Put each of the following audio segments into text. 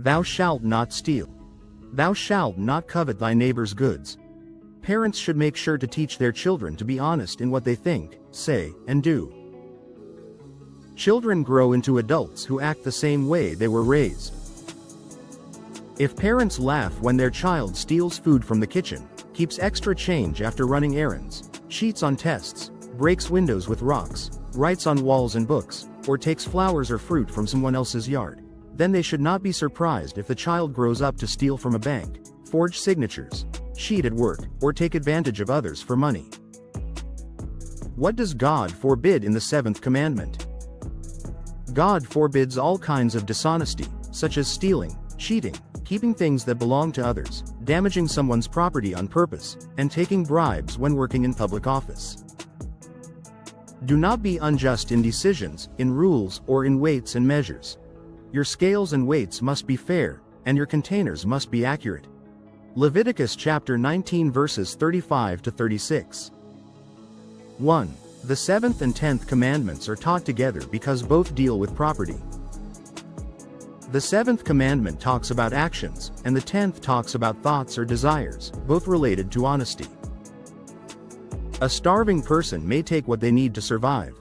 Thou shalt not steal. Thou shalt not covet thy neighbor's goods. Parents should make sure to teach their children to be honest in what they think, say, and do. Children grow into adults who act the same way they were raised. If parents laugh when their child steals food from the kitchen, keeps extra change after running errands, cheats on tests, breaks windows with rocks, writes on walls and books, or takes flowers or fruit from someone else's yard, then they should not be surprised if the child grows up to steal from a bank, forge signatures, cheat at work, or take advantage of others for money. What does God forbid in the seventh commandment? God forbids all kinds of dishonesty, such as stealing, cheating, keeping things that belong to others, damaging someone's property on purpose, and taking bribes when working in public office. Do not be unjust in decisions, in rules, or in weights and measures. Your scales and weights must be fair, and your containers must be accurate. Leviticus chapter 19 verses 35 to 36. 1. The 7th and 10th commandments are taught together because both deal with property. The 7th commandment talks about actions, and the 10th talks about thoughts or desires, both related to honesty. A starving person may take what they need to survive.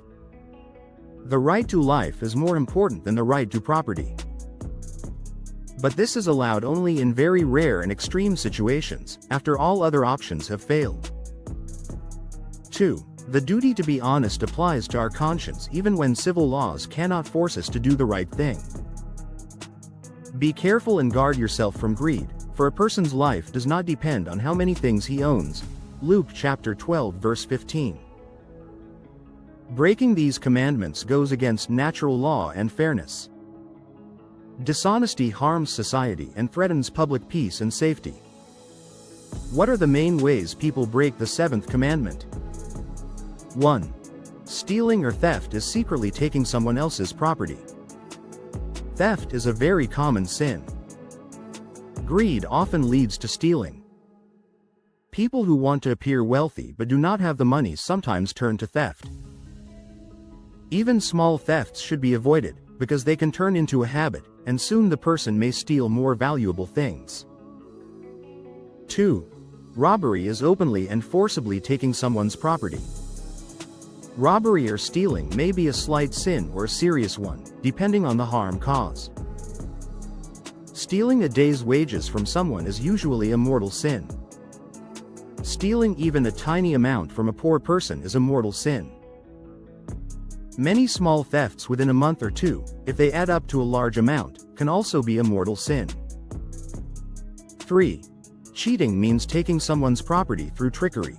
The right to life is more important than the right to property. But this is allowed only in very rare and extreme situations, after all other options have failed. 2. The duty to be honest applies to our conscience even when civil laws cannot force us to do the right thing. Be careful and guard yourself from greed, for a person's life does not depend on how many things he owns. Luke chapter 12 verse 15. Breaking these commandments goes against natural law and fairness. Dishonesty harms society and threatens public peace and safety. What are the main ways people break the 7th commandment? 1. Stealing or theft is secretly taking someone else's property. Theft is a very common sin. Greed often leads to stealing. People who want to appear wealthy but do not have the money sometimes turn to theft. Even small thefts should be avoided, because they can turn into a habit, and soon the person may steal more valuable things. 2. Robbery is openly and forcibly taking someone's property. Robbery or stealing may be a slight sin or a serious one, depending on the harm caused. Stealing a day's wages from someone is usually a mortal sin. Stealing even a tiny amount from a poor person is a mortal sin. Many small thefts within a month or two, if they add up to a large amount, can also be a mortal sin. 3. Cheating means taking someone's property through trickery.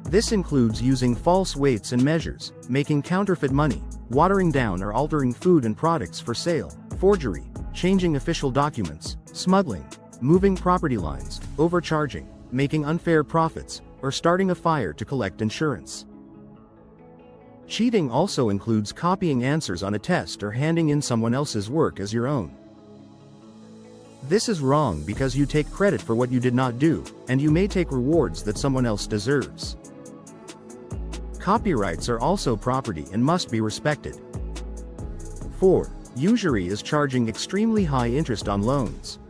This includes using false weights and measures, making counterfeit money, watering down or altering food and products for sale, forgery, changing official documents, smuggling, moving property lines, overcharging, making unfair profits, or starting a fire to collect insurance. Cheating also includes copying answers on a test or handing in someone else's work as your own. This is wrong because you take credit for what you did not do, and you may take rewards that someone else deserves. Copyrights are also property and must be respected. 4. Usury is charging extremely high interest on loans.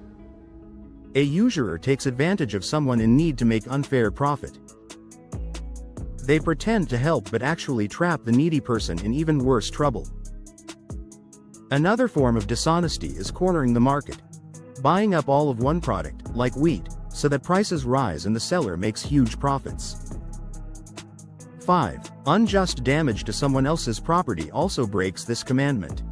A usurer takes advantage of someone in need to make unfair profit. They pretend to help but actually trap the needy person in even worse trouble. Another form of dishonesty is cornering the market. Buying up all of one product, like wheat, so that prices rise and the seller makes huge profits. 5. Unjust damage to someone else's property also breaks this commandment.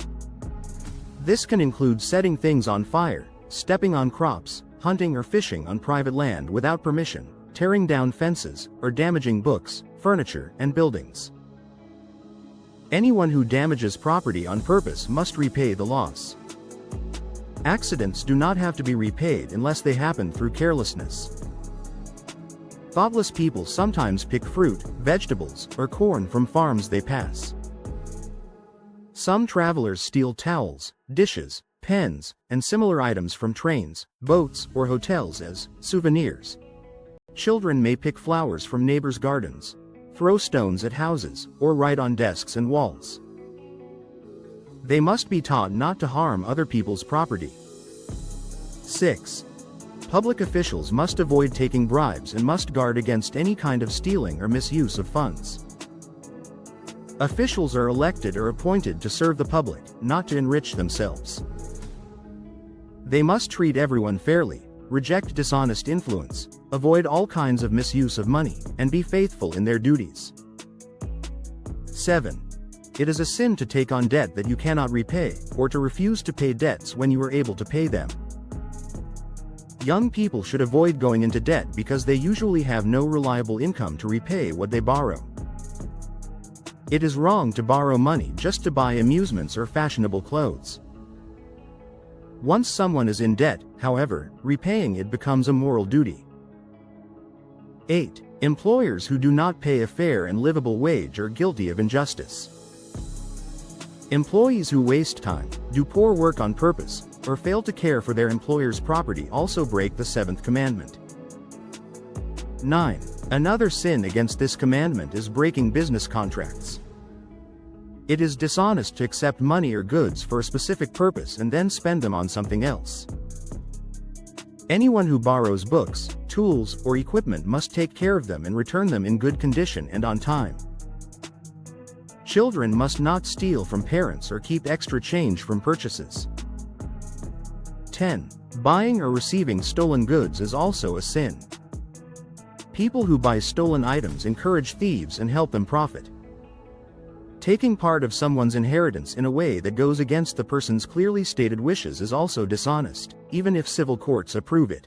This can include setting things on fire, stepping on crops, hunting or fishing on private land without permission, tearing down fences, or damaging books, furniture, and buildings. Anyone who damages property on purpose must repay the loss. Accidents do not have to be repaid unless they happen through carelessness. Thoughtless people sometimes pick fruit, vegetables, or corn from farms they pass. Some travelers steal towels, dishes, pens, and similar items from trains, boats, or hotels as souvenirs. Children may pick flowers from neighbors' gardens, throw stones at houses, or write on desks and walls. They must be taught not to harm other people's property. 6. Public officials must avoid taking bribes and must guard against any kind of stealing or misuse of funds. Officials are elected or appointed to serve the public, not to enrich themselves. They must treat everyone fairly, reject dishonest influence, avoid all kinds of misuse of money, and be faithful in their duties. 7. It is a sin to take on debt that you cannot repay, or to refuse to pay debts when you are able to pay them. Young people should avoid going into debt because they usually have no reliable income to repay what they borrow. It is wrong to borrow money just to buy amusements or fashionable clothes. Once someone is in debt, however, repaying it becomes a moral duty. 8. Employers who do not pay a fair and livable wage are guilty of injustice. Employees who waste time, do poor work on purpose, or fail to care for their employer's property also break the 7th commandment. 9. Another sin against this commandment is breaking business contracts. It is dishonest to accept money or goods for a specific purpose and then spend them on something else. Anyone who borrows books, tools, or equipment must take care of them and return them in good condition and on time. Children must not steal from parents or keep extra change from purchases. 10. Buying or receiving stolen goods is also a sin. People who buy stolen items encourage thieves and help them profit. Taking part of someone's inheritance in a way that goes against the person's clearly stated wishes is also dishonest, even if civil courts approve it.